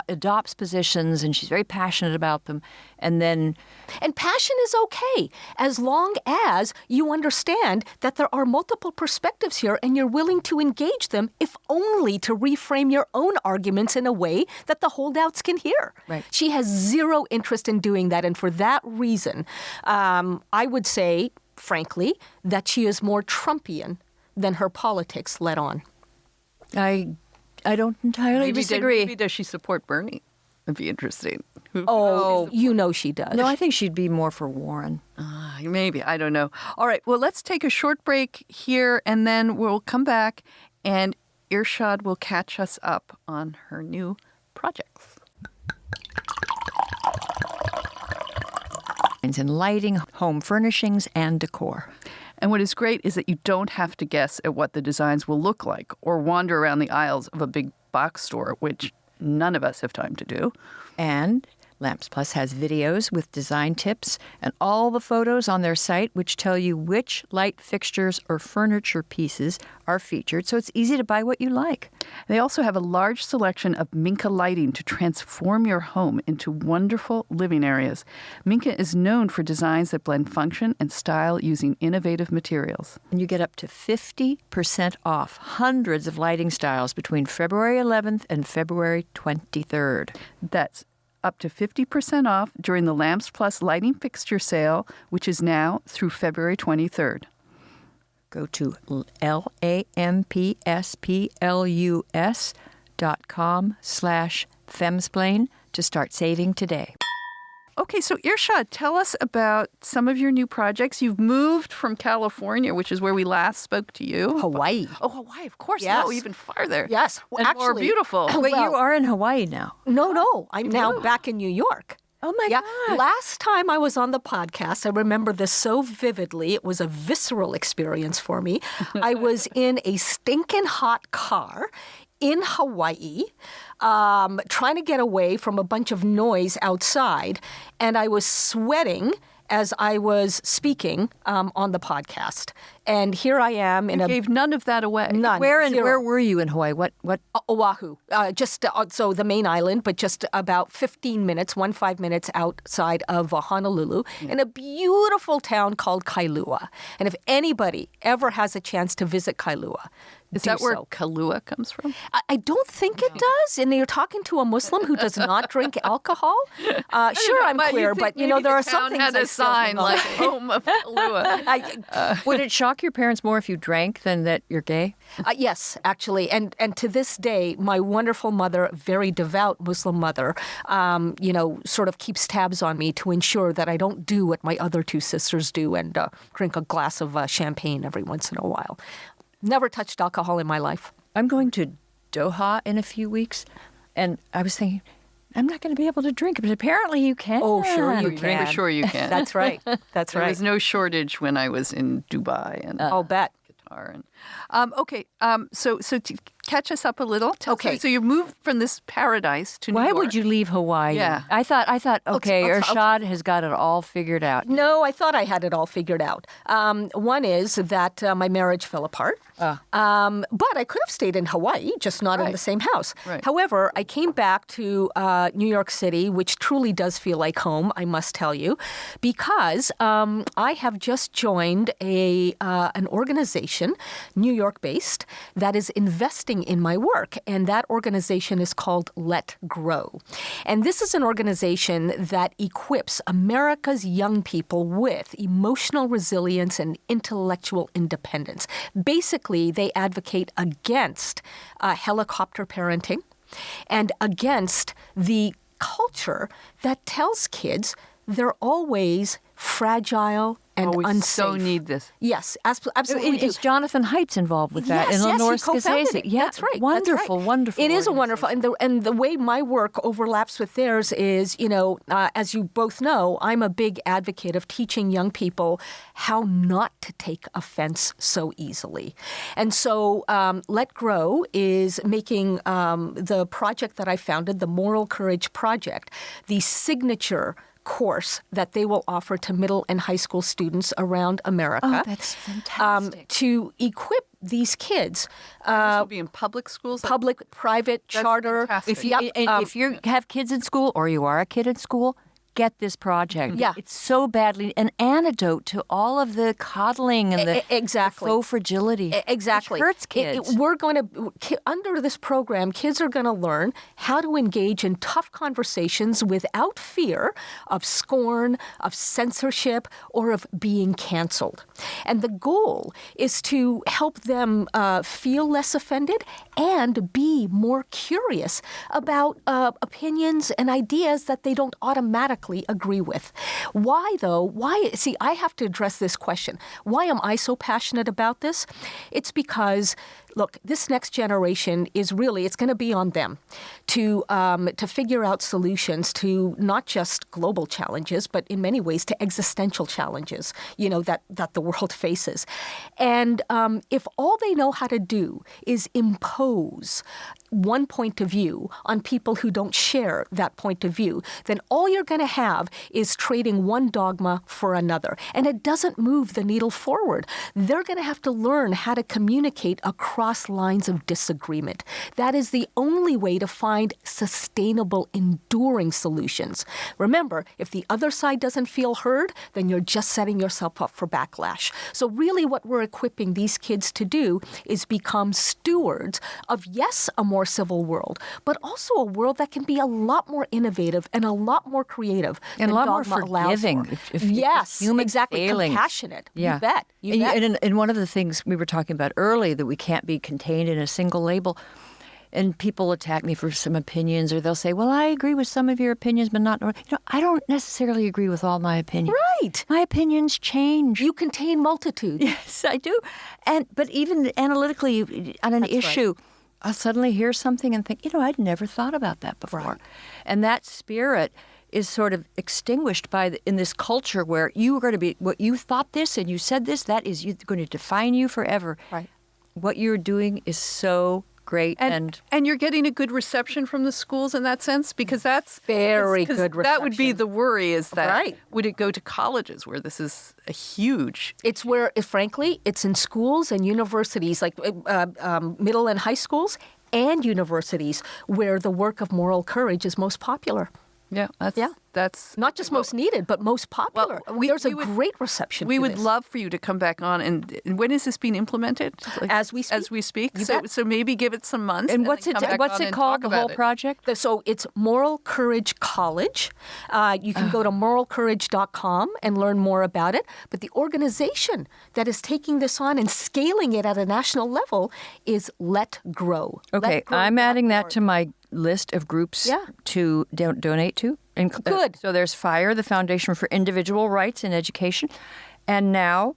adopts positions, and she's very passionate about them, and passion is okay as long as you understand that there are multiple perspectives here, and you're willing to engage them, if only to reframe your own arguments in a way that the holdouts can hear. Right. She has zero interest in doing that, and for that reason, I would say, frankly, that she is more Trumpian than her politics let on. I don't entirely disagree. Maybe does she support Bernie? It'd be interesting. You know she does. No, I think she'd be more for Warren. Maybe. I don't know. All right. Well, let's take a short break here, and then we'll come back, and Irshad will catch us up on her new projects. In lighting, home furnishings, and decor. And what is great is that you don't have to guess at what the designs will look like or wander around the aisles of a big box store, which none of us have time to do. And Lamps Plus has videos with design tips and all the photos on their site which tell you which light fixtures or furniture pieces are featured, so it's easy to buy what you like. They also have a large selection of Minka lighting to transform your home into wonderful living areas. Minka is known for designs that blend function and style using innovative materials. And you get up to 50% off hundreds of lighting styles between February 11th and February 23rd. That's up to 50% off during the Lamps Plus lighting fixture sale, which is now through February 23rd. Go to lampsplus.com/femsplain to start saving today. Okay, so Irshad, tell us about some of your new projects. You've moved from California, which is where we last spoke to you. Hawaii. Oh, Hawaii, of course. Yes. No, even farther. Yes. Well, and more beautiful. Wait, you are in Hawaii now. No. I'm now back in New York. Oh, my God. Last time I was on the podcast, I remember this so vividly. It was a visceral experience for me. I was in a stinking hot car in Hawaii, trying to get away from a bunch of noise outside, and I was sweating as I was speaking on the podcast. And here I am in You gave none of that away. None. Where Zero. were you in Hawaii? What? Oahu, so the main island, but just about 15 minutes outside of Honolulu, in a beautiful town called Kailua. And if anybody ever has a chance to visit Kailua, Is do that where so. Kailua comes from? I don't think it does. And you're talking to a Muslim who does not drink alcohol. Sure, I'm clear, but there are some things had I a still sign don't like home of Kailua. Would it shock your parents more if you drank than that you're gay? Yes, actually, and to this day, my wonderful mother, very devout Muslim mother, sort of keeps tabs on me to ensure that I don't do what my other two sisters do and drink a glass of champagne every once in a while. Never touched alcohol in my life. I'm going to Doha in a few weeks, and I was thinking, I'm not going to be able to drink, but apparently you can. Oh, sure you For sure you can. That's right. That's There right. was no shortage when I was in Dubai and I'll bet. Qatar. So to catch us up a little. Okay. So you moved from this paradise to New Why York. would you leave Hawaii? Yeah. I thought, okay, I'll- Irshad has got it all figured out. No, I thought I had it all figured out. One is that my marriage fell apart. But I could have stayed in Hawaii, just not in the same house. Right. However, I came back to New York City, which truly does feel like home, I must tell you, because I have just joined an organization, New York-based, that is investing in my work. And that organization is called Let Grow. And this is an organization that equips America's young people with emotional resilience and intellectual independence. Basically, they advocate against helicopter parenting and against the culture that tells kids they're always fragile and we unsafe. so need this. Yes, absolutely. we do. Is Jonathan Heights involved with that? Yes, in Lenore he co-founded it. Yeah, That's right. Wonderful, that's right. wonderful. It is a wonderful, and the way my work overlaps with theirs is, as you both know, I'm a big advocate of teaching young people how not to take offense so easily. And so Let Grow is making the project that I founded, the Moral Courage Project, the signature course that they will offer to middle and high school students around America. Oh, that's fantastic. To equip these kids. This will be in public schools? Public, private, That's charter. fantastic. If you have kids in school or you are a kid in school, get this project. Yeah. It's so badly an antidote to all of the coddling and the faux fragility. Exactly. Which hurts kids. We're going to, under this program, kids are going to learn how to engage in tough conversations without fear of scorn, of censorship, or of being canceled. And the goal is to help them feel less offended and be more curious about opinions and ideas that they don't automatically agree with. Why, though? See, I have to address this question. Why am I so passionate about this? It's because, look, this next generation is really, it's going to be on them to figure out solutions to not just global challenges, but in many ways to existential challenges, that the world faces. And if all they know how to do is impose one point of view on people who don't share that point of view, then all you're going to have is trading one dogma for another. And it doesn't move the needle forward. They're going to have to learn how to communicate across lines of disagreement. That is the only way to find sustainable, enduring solutions. Remember, if the other side doesn't feel heard, then you're just setting yourself up for backlash. So really what we're equipping these kids to do is become stewards of, yes, a more civil world, but also a world that can be a lot more innovative and a lot more creative and a lot more forgiving. Yes, exactly. failing. Compassionate. Yeah. You bet. And one of the things we were talking about early, that we can't be contained in a single label. And people attack me for some opinions, or they'll say, well, I agree with some of your opinions, but not. I don't necessarily agree with all my opinions. Right. My opinions change. You contain multitudes. Yes, I do. But even analytically on an issue, right, I'll suddenly hear something and think, I'd never thought about that before. Right. And that spirit is sort of extinguished in this culture where you are going to be, what you thought this and you said this, that is going to define you forever. Right. What you're doing is so great. And you're getting a good reception from the schools in that sense? Because that's very good reception. That would be the worry, is that right, would it go to colleges where this is a huge... It's where, frankly, it's in schools and universities, like middle and high schools and universities, where the work of moral courage is most popular. Yeah, that's not just most needed, but most popular. There's a great reception. We would love for you to come back on. And when is this being implemented? As we speak. As we speak. So maybe give it some months. And what's it called? The whole project? So it's Moral Courage College. You can go to moralcourage.com and learn more about it. But the organization that is taking this on and scaling it at a national level is Let Grow. Okay, I'm adding that to my list of groups to donate to. Good. So there's FIRE, the Foundation for Individual Rights in Education, and now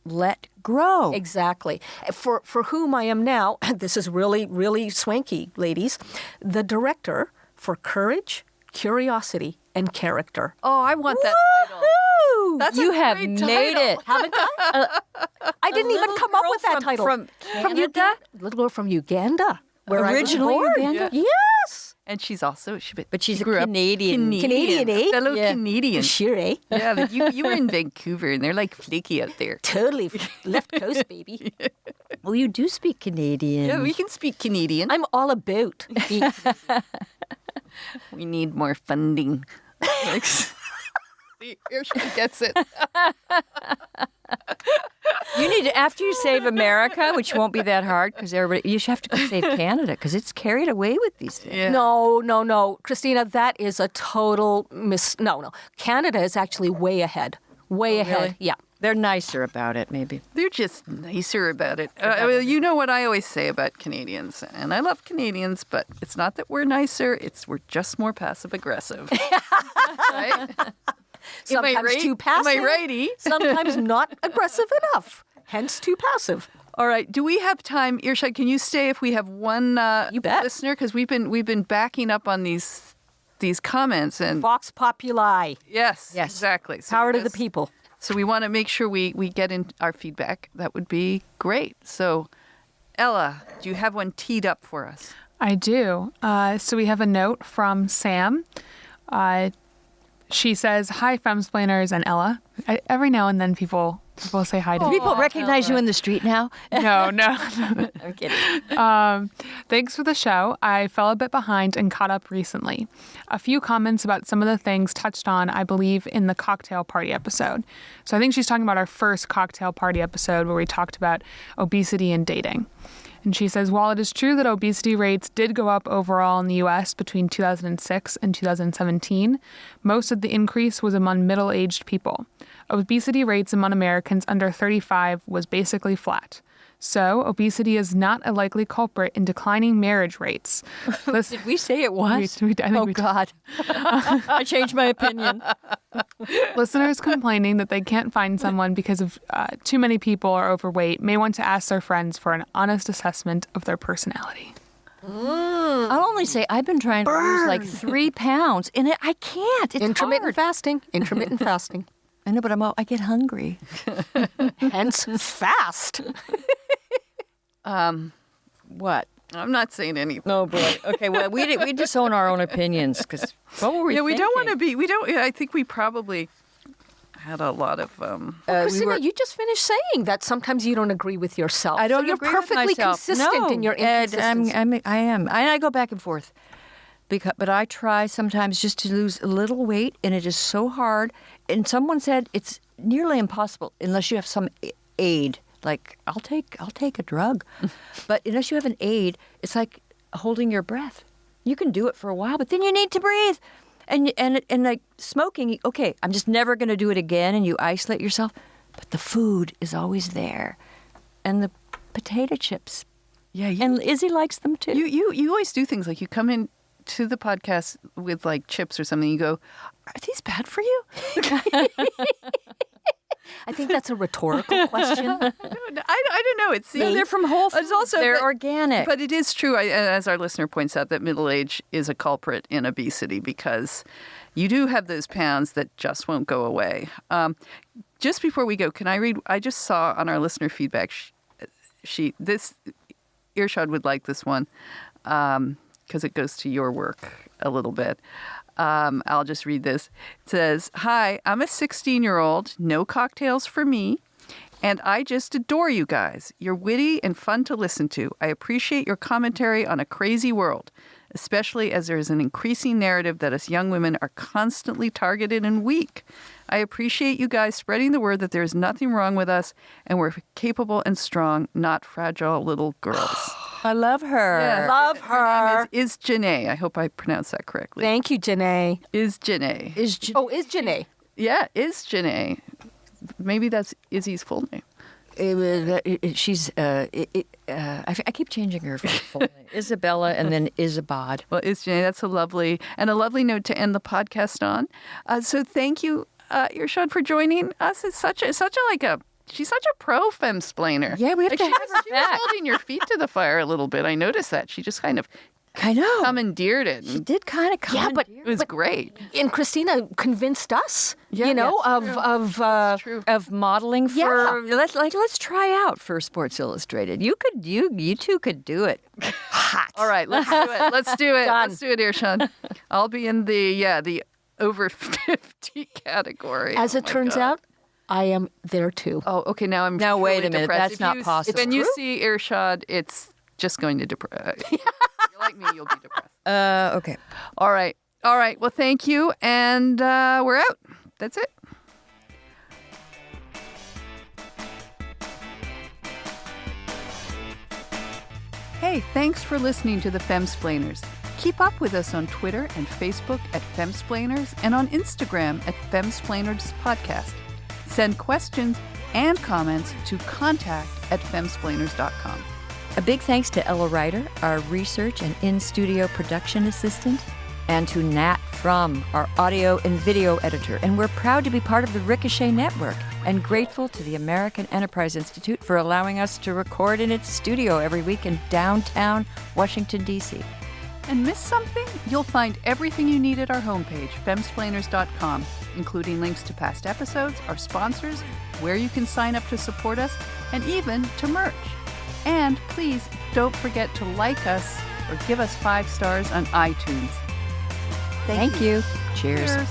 Let Grow. Exactly. For whom I am now, this is really, really swanky, ladies, the director for Courage, Curiosity, and Character. Oh, I want that title. That's you have made title. It. Haven't I? I didn't even come up with that title. From Canada? Little girl from Uganda. Where originally I was born. Uganda? Yeah. Yes. And she's also, but she's a Canadian, eh? Fellow Canadian. Sure, eh? Yeah, but you were in Vancouver, and they're like flaky out there. Totally. Left coast, baby. Well, you do speak Canadian. Yeah, we can speak Canadian. I'm all about being We need more funding. Here she gets it. You need to, after you save America, which won't be that hard because everybody, you should have to go save Canada because it's carried away with these things. Yeah. No, Christina, that is a total No. Canada is actually way ahead. Way ahead. Really? Yeah. They're nicer about it, maybe. They're just nicer about it. You know what I always say about Canadians, and I love Canadians, but it's not that we're nicer, we're just more passive-aggressive. Right? Sometimes too passive. Am I righty? Sometimes not aggressive enough. Hence too passive. All right. Do we have time, Irshad? Can you stay if we have one listener? Because we've been backing up on these comments and Vox Populi. Yes, exactly. So power to the people. So we want to make sure we get in our feedback. That would be great. So, Ella, do you have one teed up for us? I do. So we have a note from Sam. She says, "Hi, Femsplainers and Ella." Every now and then people People say hi to Do me. people recognize you in the street now? No. I'm kidding. Thanks for the show. I fell a bit behind and caught up recently. A few comments about some of the things touched on, I believe, in the cocktail party episode. So I think she's talking about our first cocktail party episode where we talked about obesity and dating. And she says, while it is true that obesity rates did go up overall in the U.S. between 2006 and 2017, most of the increase was among middle-aged people. Obesity rates among Americans under 35 was basically flat. So, obesity is not a likely culprit in declining marriage rates. Did we say it was? I think we did. God. I changed my opinion. Listeners complaining that they can't find someone because of too many people are overweight may want to ask their friends for an honest assessment of their personality. I'll only say I've been trying to lose like 3 pounds, and I can't. It's Intermittent hard. fasting. Intermittent fasting. I know, but I get hungry. Hence, fast. What? I'm not saying anything. No, boy. Okay, well, we disown our own opinions because what were we Yeah, we don't want to thinking? be. We don't. I think we probably had a lot of. Christina, you just finished saying that sometimes you don't agree with yourself. I don't so you're agree perfectly with myself. consistent No, in your Ed, inconsistency. I am. I go back and forth. But I try sometimes just to lose a little weight, and it is so hard. And someone said it's nearly impossible unless you have some aid. Like I'll take a drug, but unless you have an aid, it's like holding your breath. You can do it for a while, but then you need to breathe. And like smoking, okay, I'm just never going to do it again, and you isolate yourself. But the food is always there, and the potato chips. Yeah, And Izzy likes them too. you always do things like you come in to the podcast with like chips or something. You go, are these bad for you? I think that's a rhetorical question. I don't know. It's No, they're from Whole Foods. It's also They're organic. But it is true, as our listener points out, that middle age is a culprit in obesity because you do have those pounds that just won't go away. Just before we go, can I read? I just saw on our listener feedback this Irshad would like this one because it goes to your work a little bit. I'll just read this. It says, "Hi, I'm a 16-year-old, no cocktails for me, and I just adore you guys. You're witty and fun to listen to. I appreciate your commentary on a crazy world, especially as there is an increasing narrative that us young women are constantly targeted and weak. I appreciate you guys spreading the word that there is nothing wrong with us and we're capable and strong, not fragile little girls." I love her. Love her. Her name is Janae. I hope I pronounced that correctly. Thank you, Janae. Is Janae. Is Janae. Yeah, is Janae. Maybe that's Izzy's full name. I keep changing her full name. Isabella and then Isabod. Well, is Janae. That's a lovely note to end the podcast on. So thank you, Irshad, for joining us. It's she's such a pro femsplainer. Yeah, we have to have her She was back. holding your feet to the fire a little bit. I noticed that. She just kind of I know. commandeered it. She did kind of Yeah, but It was great. And Christina convinced us, Yeah, you know, that's true. of modeling for Yeah. let's try out for Sports Illustrated. You two could do it. All right, let's do it. Let's do it. Done. Let's do it, Irshad. I'll be in the over 50 category. As Oh it my turns God. out, I am there too. Oh, okay. Now I'm Now, wait truly a minute, depressed. that's not possible. When you see Irshad, it's just going to depress. If you're like me, you'll be depressed. Okay. All right. Well, thank you, and we're out. That's it. Hey, thanks for listening to the Femsplainers. Keep up with us on Twitter and Facebook at Femsplainers and on Instagram at Femsplainers Podcast. Send questions and comments to contact@femsplainers.com. A big thanks to Ella Ryder, our research and in-studio production assistant, and to Nat Frum, our audio and video editor. And we're proud to be part of the Ricochet Network and grateful to the American Enterprise Institute for allowing us to record in its studio every week in downtown Washington, D.C. And miss something? You'll find everything you need at our homepage, femsplainers.com, including links to past episodes, our sponsors, where you can sign up to support us, and even to merch. And please don't forget to like us or give us 5 stars on iTunes. Thank you. Cheers. Cheers.